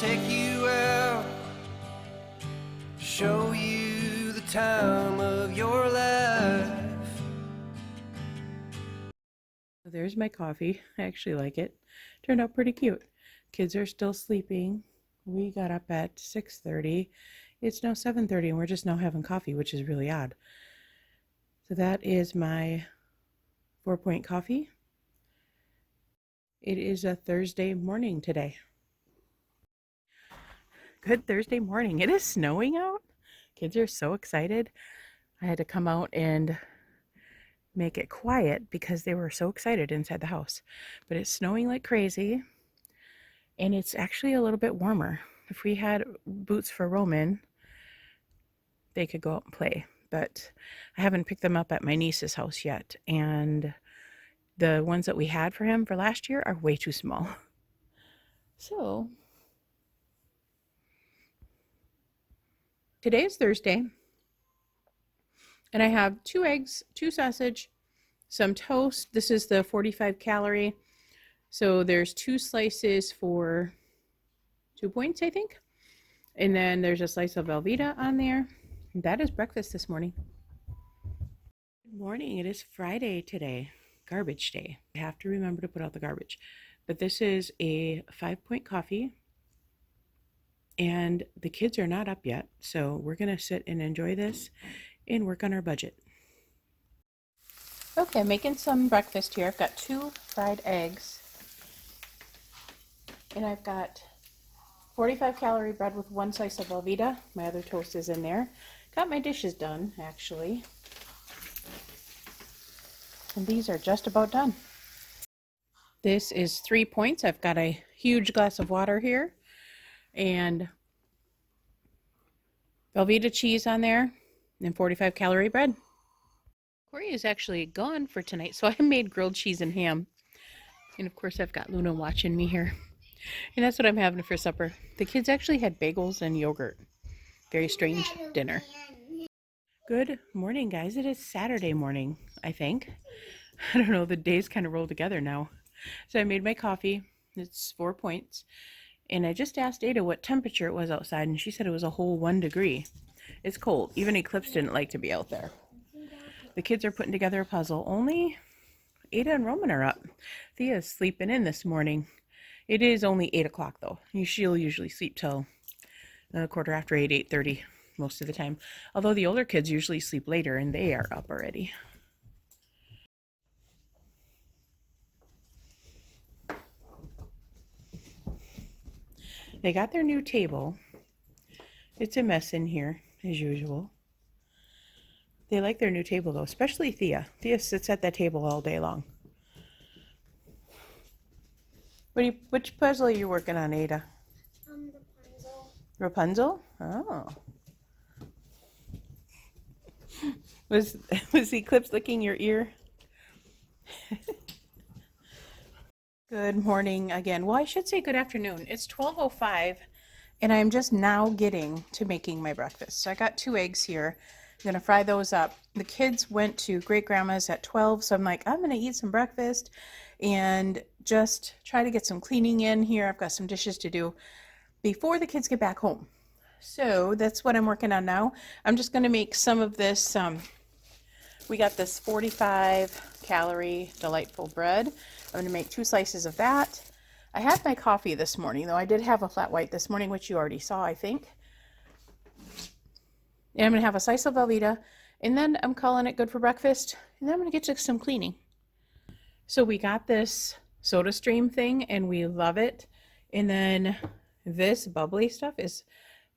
take you out, show you the time of your life. There's my coffee. I actually like it. Turned out pretty cute. Kids are still sleeping. We got up at 6:30. It's now 7:30 and we're just now having coffee, which is really odd. So that is my 4-point coffee. It is a Thursday morning today. Good Thursday morning. It is snowing out. Kids are so excited. I had to come out and make it quiet because they were so excited inside the house. But it's snowing like crazy, and it's actually a little bit warmer. If we had boots for Roman, they could go out and play, but I haven't picked them up at my niece's house yet, and the ones that we had for him for last year are way too small. So today is Thursday, and I have 2 eggs, 2 sausage, some toast. This is the 45 calorie. So there's 2 slices for 2 points, I think. And then there's a slice of Velveeta on there. That is breakfast this morning. Good morning. It is Friday today, garbage day. I have to remember to put out the garbage. But this is a 5-point coffee. And the kids are not up yet, so we're going to sit and enjoy this and work on our budget. Okay, making some breakfast here. I've got 2 fried eggs. And I've got 45 calorie bread with 1 slice of Velveeta. My other toast is in there. Got my dishes done, actually. And these are just about done. This is 3 points. I've got a huge glass of water here. And Velveeta cheese on there. And 45 calorie bread. Corey is actually gone for tonight, so I made grilled cheese and ham. And of course I've got Luna watching me here. And that's what I'm having for supper. The kids actually had bagels and yogurt. Very strange dinner. Good morning, guys. It is Saturday morning, I think. I don't know, the days kind of roll together now. So I made my coffee. It's 4 points. And I just asked Ada what temperature it was outside, and she said it was a whole 1 degree. It's cold. Even Eclipse didn't like to be out there. The kids are putting together a puzzle. Only Ada and Roman are up. Thea's sleeping in this morning. It is only 8 o'clock though. She'll usually sleep till a quarter after 8, 8:30 most of the time. Although the older kids usually sleep later and they are up already. They got their new table. It's a mess in here as usual. They like their new table though, especially Thea. Thea sits at that table all day long. Which puzzle are you working on, Ada? Rapunzel. Rapunzel? Oh. Was Eclipse licking your ear? Good morning again. Well, I should say good afternoon. It's 12:05 and I'm just now getting to making my breakfast. So I got 2 eggs here. I'm going to fry those up. The kids went to great grandma's at 12, so I'm like, I'm going to eat some breakfast and just try to get some cleaning in here. I've got some dishes to do before the kids get back home. So that's what I'm working on now. I'm just going to make some of this. We got this 45 calorie delightful bread. I'm going to make 2 slices of that. I had my coffee this morning, though I did have a flat white this morning, which you already saw, I think. And I'm going to have a slice of Velveeta, and then I'm calling it good for breakfast, and then I'm going to get to some cleaning. So we got this soda stream thing, and we love it. And then this bubbly stuff is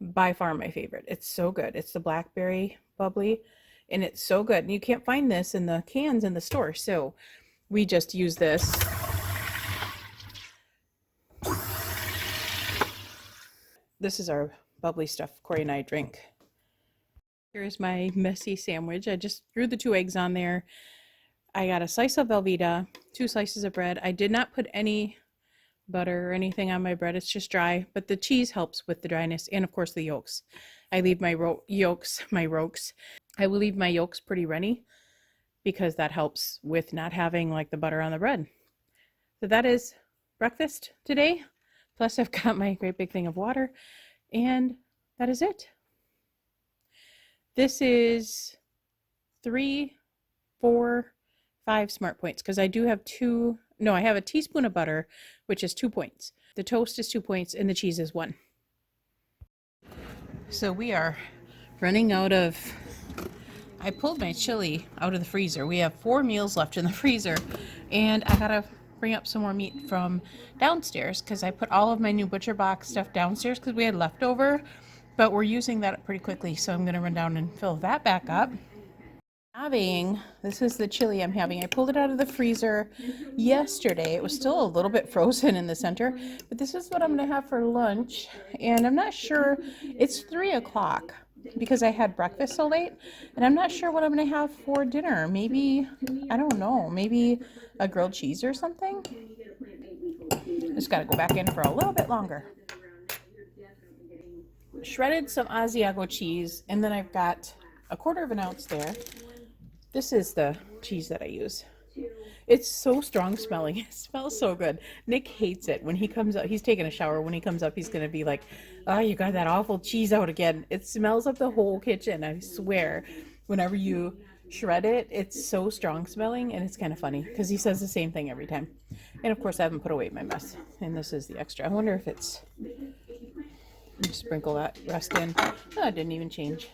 by far my favorite. It's so good. It's the blackberry bubbly, and it's so good. And you can't find this in the cans in the store, so we just use this. This is our bubbly stuff Corey and I drink. Here's my messy sandwich. I just threw the 2 eggs on there. I got a slice of Velveeta, 2 slices of bread. I did not put any butter or anything on my bread. It's just dry, but the cheese helps with the dryness, and of course the yolks. I leave my yolks pretty runny because that helps with not having like the butter on the bread. So that is breakfast today, Plus I've got my great big thing of water, and that is it. This is 3, 4, 5 smart points because I do have I have a teaspoon of butter, which is 2 points. The toast is 2 points and the cheese is 1. So we are running out of, I pulled my chili out of the freezer. We have 4 meals left in the freezer, and I gotta bring up some more meat from downstairs because I put all of my new butcher box stuff downstairs because we had leftover, but we're using that pretty quickly. So I'm gonna run down and fill that back up. This is the chili I'm having. I pulled it out of the freezer yesterday. It was still a little bit frozen in the center, but this is what I'm gonna have for lunch. And I'm not sure, it's 3 o'clock because I had breakfast so late, and I'm not sure what I'm gonna have for dinner. Maybe, I don't know, maybe a grilled cheese or something. Just gotta go back in for a little bit longer. Shredded some Asiago cheese, and then I've got a 1/4 of an ounce there. This is the cheese that I use. It's so strong smelling. It smells so good. Nick hates it. When he comes up, he's taking a shower. When he comes up, he's going to be like, oh, you got that awful cheese out again. It smells up the whole kitchen, I swear. Whenever you shred it, it's so strong smelling, and it's kind of funny because he says the same thing every time. And of course, I haven't put away my mess, and this is the extra. I wonder if it's, just sprinkle that rest in. Oh, it didn't even change.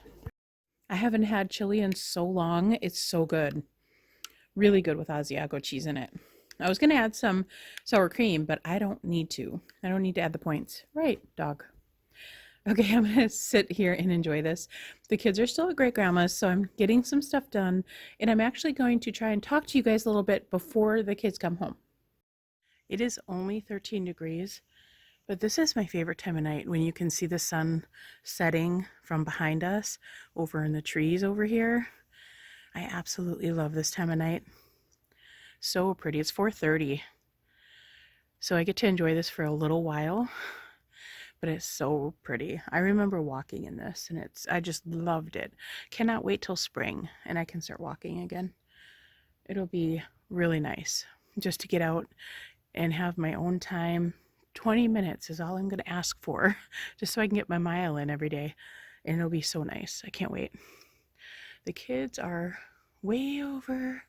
I haven't had chili in so long. It's so good. Really good with Asiago cheese in it. I was going to add some sour cream, but I don't need to. I don't need to add the points. Right, dog. Okay, I'm going to sit here and enjoy this. The kids are still at great grandma's, so I'm getting some stuff done, and I'm actually going to try and talk to you guys a little bit before the kids come home. It is only 13 degrees. But this is my favorite time of night when you can see the sun setting from behind us over in the trees over here. I absolutely love this time of night. So pretty. It's 4:30. So I get to enjoy this for a little while, but it's so pretty. I remember walking in this, and I just loved it. Cannot wait till spring and I can start walking again. It'll be really nice just to get out and have my own time. 20 minutes is all I'm going to ask for, just so I can get my mile in every day, and it'll be so nice. I can't wait. The kids are way over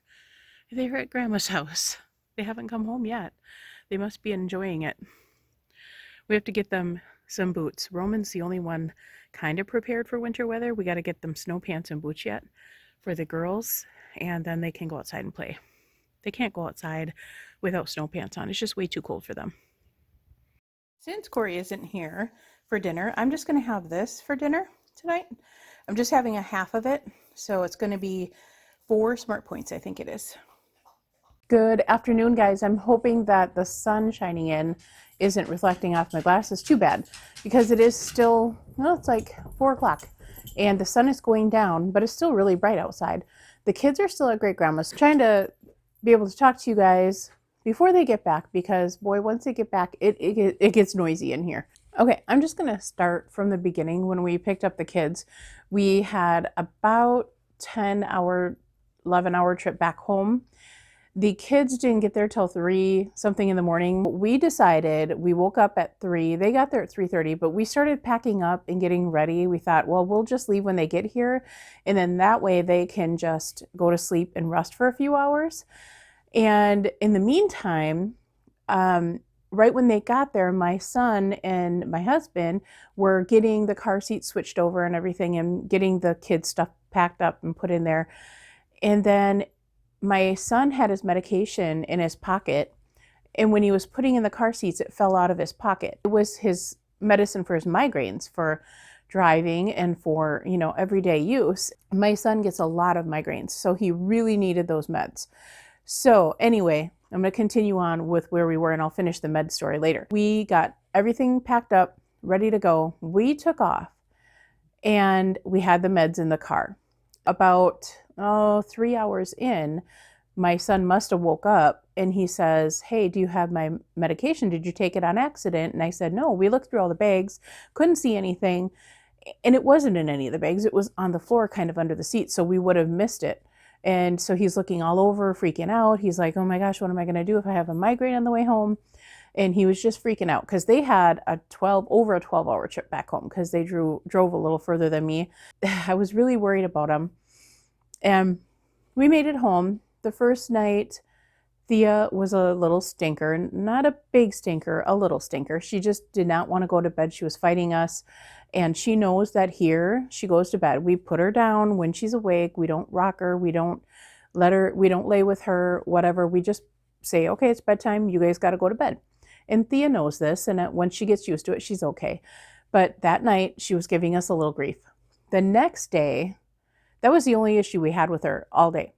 there at grandma's house. They haven't come home yet. They must be enjoying it. We have to get them some boots. Roman's the only one kind of prepared for winter weather. We got to get them snow pants and boots yet for the girls, and then they can go outside and play. They can't go outside without snow pants on. It's just way too cold for them. Since Corey isn't here for dinner, I'm just going to have this for dinner tonight. I'm just having a half of it, so it's going to be 4 smart points, I think it is. Good afternoon, guys. I'm hoping that the sun shining in isn't reflecting off my glasses too bad, because it is still, well, it's like 4 o'clock, and the sun is going down, but it's still really bright outside. The kids are still at great grandma's. Trying to be able to talk to you guys before they get back, because boy, once they get back, it gets noisy in here. Okay, I'm just gonna start from the beginning. When we picked up the kids, we had about 10-hour, 11-hour trip back home. The kids didn't get there till 3 something in the morning. We woke up at 3. They got there at 3:30, but we started packing up and getting ready. We thought, well, we'll just leave when they get here, and then that way they can just go to sleep and rest for a few hours. And in the meantime, right when they got there, my son and my husband were getting the car seat switched over and everything, and getting the kids' stuff packed up and put in there. And then my son had his medication in his pocket, and when he was putting in the car seats, it fell out of his pocket. It was his medicine for his migraines, for driving and for, everyday use. My son gets a lot of migraines, so he really needed those meds. So anyway, I'm going to continue on with where we were, and I'll finish the med story later. We got everything packed up, ready to go. We took off, and we had the meds in the car. About 3 hours in, my son must have woke up, and he says, hey, do you have my medication? Did you take it on accident? And I said, no, we looked through all the bags, couldn't see anything. And it wasn't in any of the bags. It was on the floor, kind of under the seat, so we would have missed it. And so he's looking all over, freaking out. He's like, oh my gosh, what am I going to do if I have a migraine on the way home? And he was just freaking out because they had over a 12-hour trip back home because they drove a little further than me. I was really worried about him. And we made it home. The first night, Thea was a little stinker, not a big stinker, a little stinker. She just did not want to go to bed. She was fighting us. And she knows that here she goes to bed. We put her down when she's awake. We don't rock her. We don't lay with her, whatever. We just say, okay, it's bedtime. You guys got to go to bed. And Thea knows this. And when she gets used to it, she's okay. But that night she was giving us a little grief. The next day, that was the only issue we had with her all day.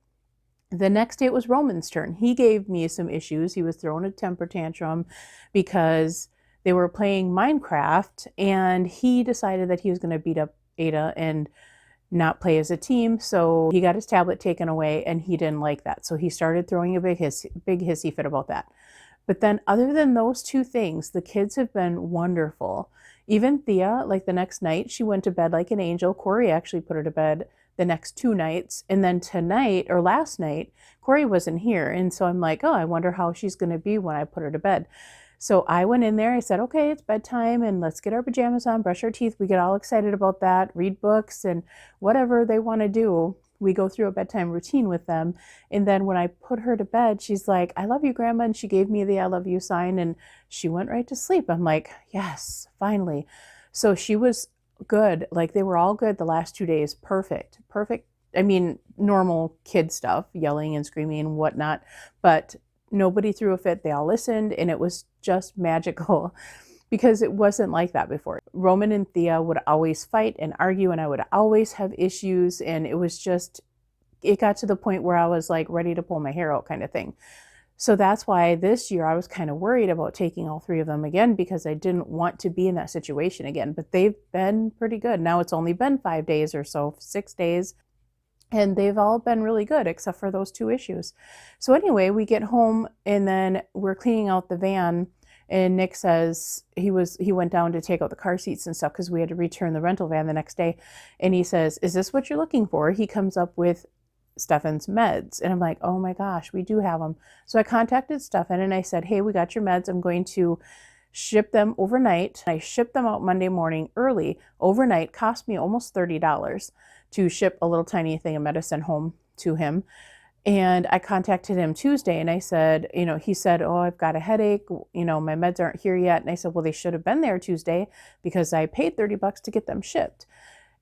The next day it was Roman's turn. He gave me some issues. He was throwing a temper tantrum because they were playing Minecraft and he decided that he was going to beat up Ada and not play as a team. So he got his tablet taken away and he didn't like that. So he started throwing a big hissy fit about that. But then other than those two things, the kids have been wonderful. Even Thea, like the next night, she went to bed like an angel. Corey actually put her to bed the next 2 nights. And then tonight or last night, Corey wasn't here. And so I'm like, oh, I wonder how she's going to be when I put her to bed. So I went in there, I said, okay, it's bedtime and let's get our pajamas on, brush our teeth. We get all excited about that, read books and whatever they want to do. We go through a bedtime routine with them. And then when I put her to bed, she's like, I love you, Grandma. And she gave me the I love you sign and she went right to sleep. I'm like, yes, finally. So she was good. Like they were all good the last 2 days. Perfect. I mean, normal kid stuff, yelling and screaming and whatnot, but nobody threw a fit. They all listened and it was just magical because it wasn't like that before. Roman and Thea would always fight and argue and I would always have issues. And it was just, it got to the point where I was like ready to pull my hair out kind of thing. So that's why this year I was kind of worried about taking all 3 of them again because I didn't want to be in that situation again, but they've been pretty good. Now it's only been 5 days or so, 6 days, and they've all been really good except for those 2 issues. So anyway, we get home and then we're cleaning out the van and Nick says he went down to take out the car seats and stuff because we had to return the rental van the next day. And he says, is this what you're looking for? He comes up with Stefan's meds. And I'm like, oh my gosh, we do have them. So I contacted Stefan and I said, hey, we got your meds. I'm going to ship them overnight. I shipped them out Monday morning early. Overnight cost me almost $30 to ship a little tiny thing of medicine home to him. And I contacted him Tuesday and I said, he said, oh, I've got a headache. My meds aren't here yet. And I said, well, they should have been there Tuesday because I paid $30 to get them shipped.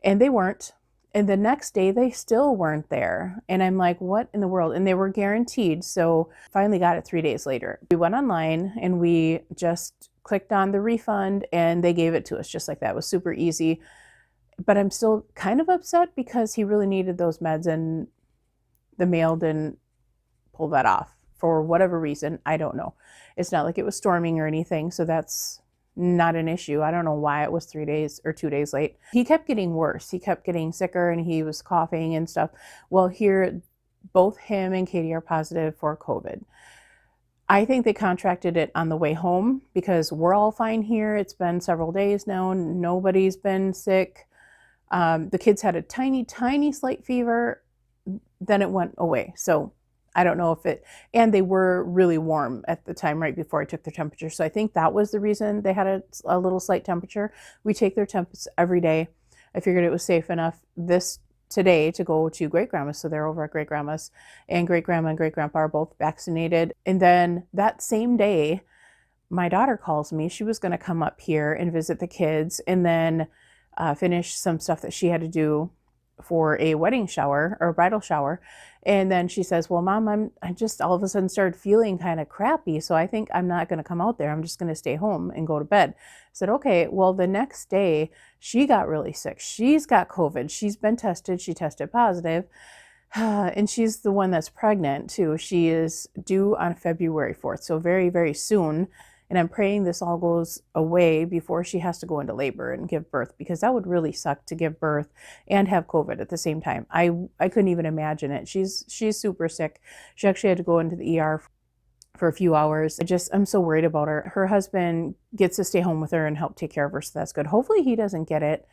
And they weren't. And the next day they still weren't there. And I'm like, what in the world? And they were guaranteed. So finally got it 3 days later. We went online and we just clicked on the refund and they gave it to us just like that. It was super easy. But I'm still kind of upset because he really needed those meds and the mail didn't pull that off for whatever reason. I don't know. It's not like it was storming or anything. So that's not an issue. I don't know why it was 3 days or 2 days late. He kept getting worse. He kept getting sicker and he was coughing and stuff. Well, here, both him and Katie are positive for COVID. I think they contracted it on the way home because we're all fine here. It's been several days now. Nobody's been sick. The kids had a tiny, tiny slight fever. Then it went away. So I don't know and they were really warm at the time right before I took their temperature. So I think that was the reason they had a little slight temperature. We take their temps every day. I figured it was safe enough today to go to great grandma's. So they're over at great grandma's and great grandma and great grandpa are both vaccinated. And then that same day, my daughter calls me. She was going to come up here and visit the kids and then finish some stuff that she had to do for a wedding shower or a bridal shower. And then she says, well, Mom, I just all of a sudden started feeling kind of crappy. So I think I'm not going to come out there. I'm just going to stay home and go to bed. I said, okay. Well, the next day she got really sick. She's got COVID. She's been tested. She tested positive. And she's the one that's pregnant too. She is due on February 4th. So very, very soon. And I'm praying this all goes away before she has to go into labor and give birth, because that would really suck to give birth and have COVID at the same time. I couldn't even imagine it. She's super sick. She actually had to go into the ER for a few hours. I'm so worried about her. Her husband gets to stay home with her and help take care of her. So that's good. Hopefully he doesn't get it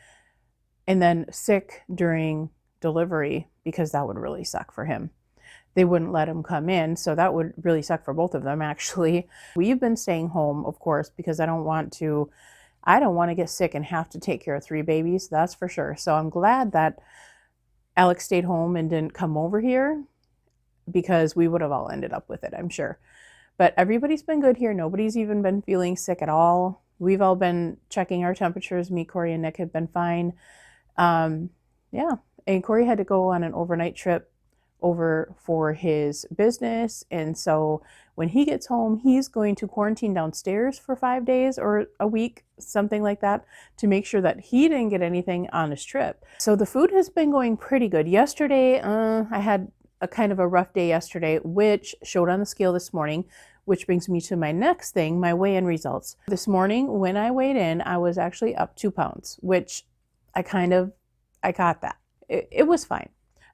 and then sick during delivery, because that would really suck for him. they wouldn't let him come in. So that would really suck for both of them, actually. We've been staying home, of course, because I don't want to get sick and have to take care of 3 babies, that's for sure. So I'm glad that Alex stayed home and didn't come over here, because we would have all ended up with it, I'm sure. But everybody's been good here. Nobody's even been feeling sick at all. We've all been checking our temperatures. Me, Corey, and Nick have been fine. Yeah, and Corey had to go on an overnight trip over for his business, and so when he gets home, he's going to quarantine downstairs for 5 days or a week, something like that, to make sure that he didn't get anything on his trip. So the food has been going pretty good. Yesterday, I had a kind of a rough day yesterday, which showed on the scale this morning, which brings me to my next thing, my weigh-in results. This morning, when I weighed in, I was actually up 2 pounds, which I got that. It was fine.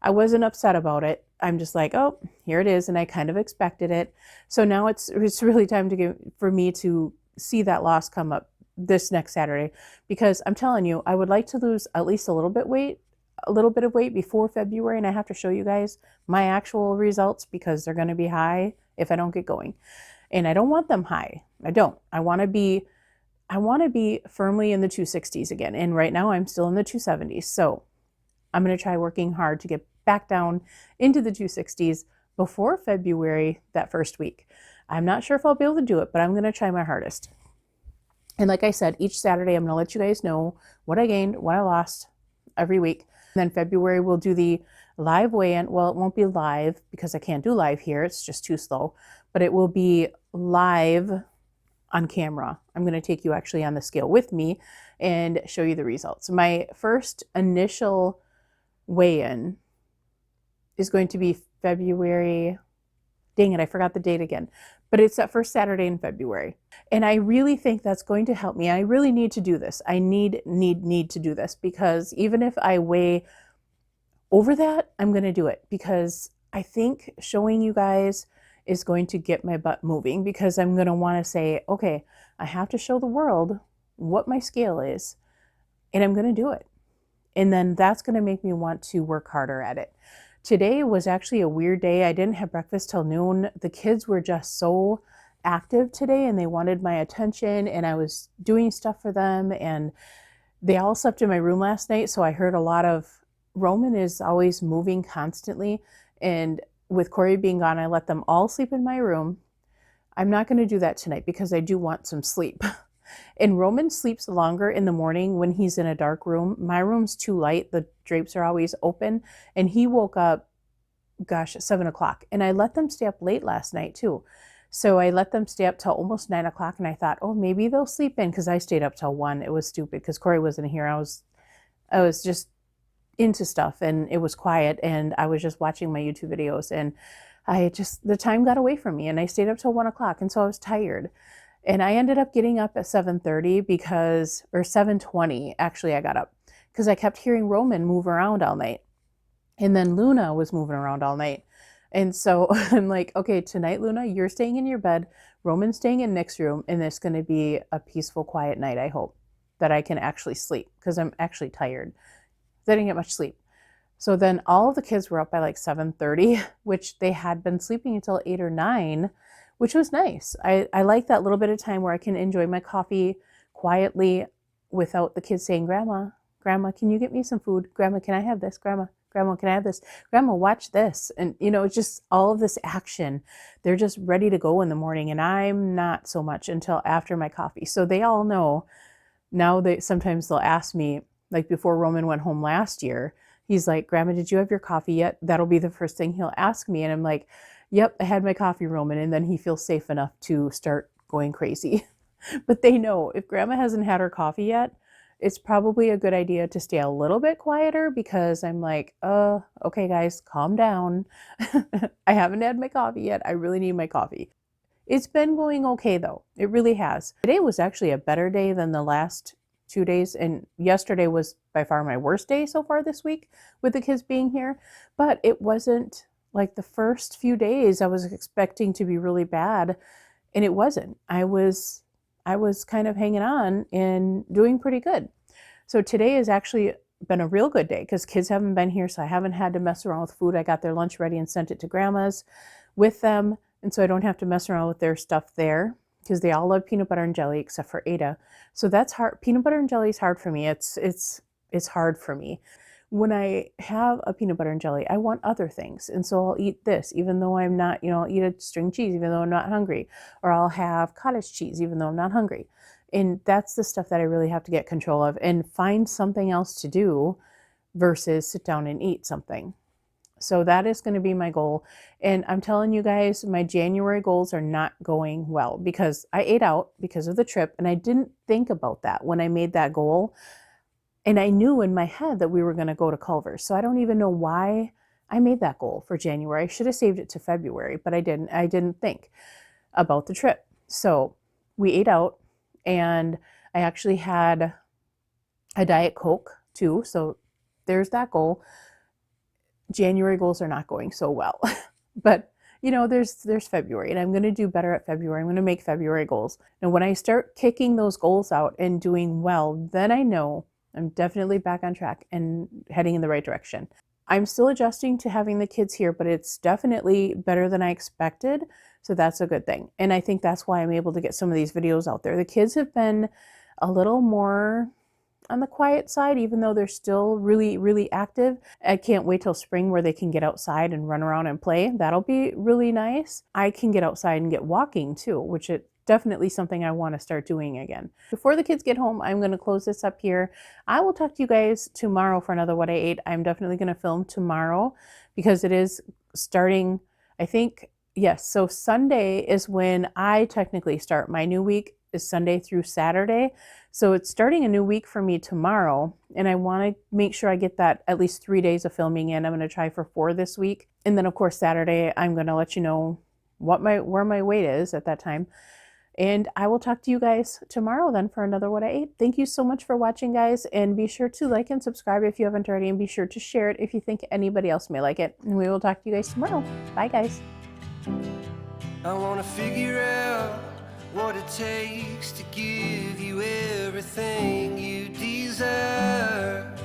I wasn't upset about it. I'm just like, oh, here it is, and I kind of expected it. So now it's really time for me to see that loss come up this next Saturday, because I'm telling you, I would like to lose at least a little bit of weight before February, and I have to show you guys my actual results, because they're going to be high if I don't get going. And I don't want them high. I don't. I want to be firmly in the 260s again. And right now I'm still in the 270s. So I'm going to try working hard to get back down into the 260s before February, that first week. I'm not sure if I'll be able to do it, but I'm going to try my hardest. And like I said, each Saturday I'm going to let you guys know what I gained, what I lost every week. And then February we'll do the live weigh-in. Well, it won't be live because I can't do live here. It's just too slow. But it will be live on camera. I'm going to take you actually on the scale with me and show you the results. My first initial weigh-in is going to be February. Dang it, I forgot the date again. But it's that first Saturday in February. And I really think that's going to help me. I really need to do this. I need to do this, because even if I weigh over that, I'm going to do it, because I think showing you guys is going to get my butt moving, because I'm going to want to say, okay, I have to show the world what my scale is, and I'm going to do it. And then that's going to make me want to work harder at it. Today was actually a weird day. I didn't have breakfast till noon. The kids were just so active today, and they wanted my attention, and I was doing stuff for them, and they all slept in my room last night. So I heard a lot of, Roman is always moving constantly, and with Corey being gone, I let them all sleep in my room. I'm not going to do that tonight because I do want some sleep. And Roman sleeps longer in the morning when he's in a dark room. My room's too light. The drapes are always open. And he woke up, gosh, at 7 o'clock. And I let them stay up late last night too. So I let them stay up till almost 9 o'clock. And I thought, oh, maybe they'll sleep in, because I stayed up till 1. It was stupid because Corey wasn't here. I was just into stuff, and it was quiet, and I was just watching my YouTube videos, and the time got away from me, and I stayed up till 1 o'clock. And so I was tired. And I ended up getting up at 7:30 or 7:20, actually I got up, because I kept hearing Roman move around all night. And then Luna was moving around all night. And so I'm like, okay, tonight, Luna, you're staying in your bed, Roman's staying in Nick's room, and it's going to be a peaceful, quiet night, I hope, that I can actually sleep, because I'm actually tired. I didn't get much sleep. So then all of the kids were up by like 7:30, which they had been sleeping until 8 or 9, which was nice. I like that little bit of time where I can enjoy my coffee quietly without the kids saying, Grandma, can you get me some food? Grandma, can I have this? Grandma, can I have this? Grandma, watch this. And, it's just all of this action. They're just ready to go in the morning, and I'm not so much until after my coffee. So they all know now. Sometimes they'll ask me, like before Roman went home last year, he's like, Grandma, did you have your coffee yet? That'll be the first thing he'll ask me. And I'm like, yep, I had my coffee, Roman. And then he feels safe enough to start going crazy. But they know if Grandma hasn't had her coffee yet, it's probably a good idea to stay a little bit quieter, because I'm like, okay, guys, calm down. I haven't had my coffee yet. I really need my coffee. It's been going okay, though. It really has. Today was actually a better day than the last 2 days, and yesterday was by far my worst day so far this week with the kids being here. But it wasn't like the first few days I was expecting to be really bad, and it wasn't. I was kind of hanging on and doing pretty good. So today is actually been a real good day because kids haven't been here, so I haven't had to mess around with food. I got their lunch ready and sent it to grandma's with them, and so I don't have to mess around with their stuff there because they all love peanut butter and jelly except for Ada. So that's hard. Peanut butter and jelly is hard for me. It's hard for me. When I have a peanut butter and jelly, I want other things. And so I'll eat this, even though I'm not, I'll eat a string cheese, even though I'm not hungry. Or I'll have cottage cheese, even though I'm not hungry. And that's the stuff that I really have to get control of and find something else to do versus sit down and eat something. So that is going to be my goal. And I'm telling you guys, my January goals are not going well because I ate out because of the trip. And I didn't think about that when I made that goal. And I knew in my head that we were going to go to Culver's. So I don't even know why I made that goal for January. I should have saved it to February, but I didn't. I didn't think about the trip. So we ate out and I actually had a Diet Coke too. So there's that goal. January goals are not going so well, but there's February and I'm going to do better at February. I'm going to make February goals. And when I start kicking those goals out and doing well, then I know I'm definitely back on track and heading in the right direction. I'm still adjusting to having the kids here, but it's definitely better than I expected. So that's a good thing. And I think that's why I'm able to get some of these videos out there. The kids have been a little more on the quiet side, even though they're still really, really active. I can't wait till spring where they can get outside and run around and play. That'll be really nice. I can get outside and get walking too, which it definitely something I want to start doing again. Before the kids get home, I'm going to close this up here. I will talk to you guys tomorrow for another What I Ate. I'm definitely going to film tomorrow because it is starting, I think, yes. So Sunday is when I technically start. My new week is Sunday through Saturday. So it's starting a new week for me tomorrow. And I want to make sure I get that at least 3 days of filming in. I'm going to try for 4 this week. And then of course, Saturday, I'm going to let you know where my weight is at that time. And I will talk to you guys tomorrow then for another What I Ate. Thank you so much for watching, guys. And be sure to like and subscribe if you haven't already. And be sure to share it if you think anybody else may like it. And we will talk to you guys tomorrow. Bye, guys. I want to figure out what it takes to give you everything you desire.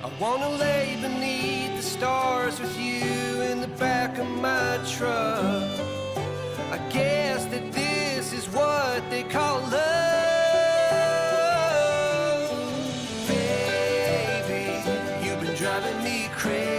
I want to lay beneath the stars with you in the back of my truck. I guess that this is what they call love. Baby, you've been driving me crazy.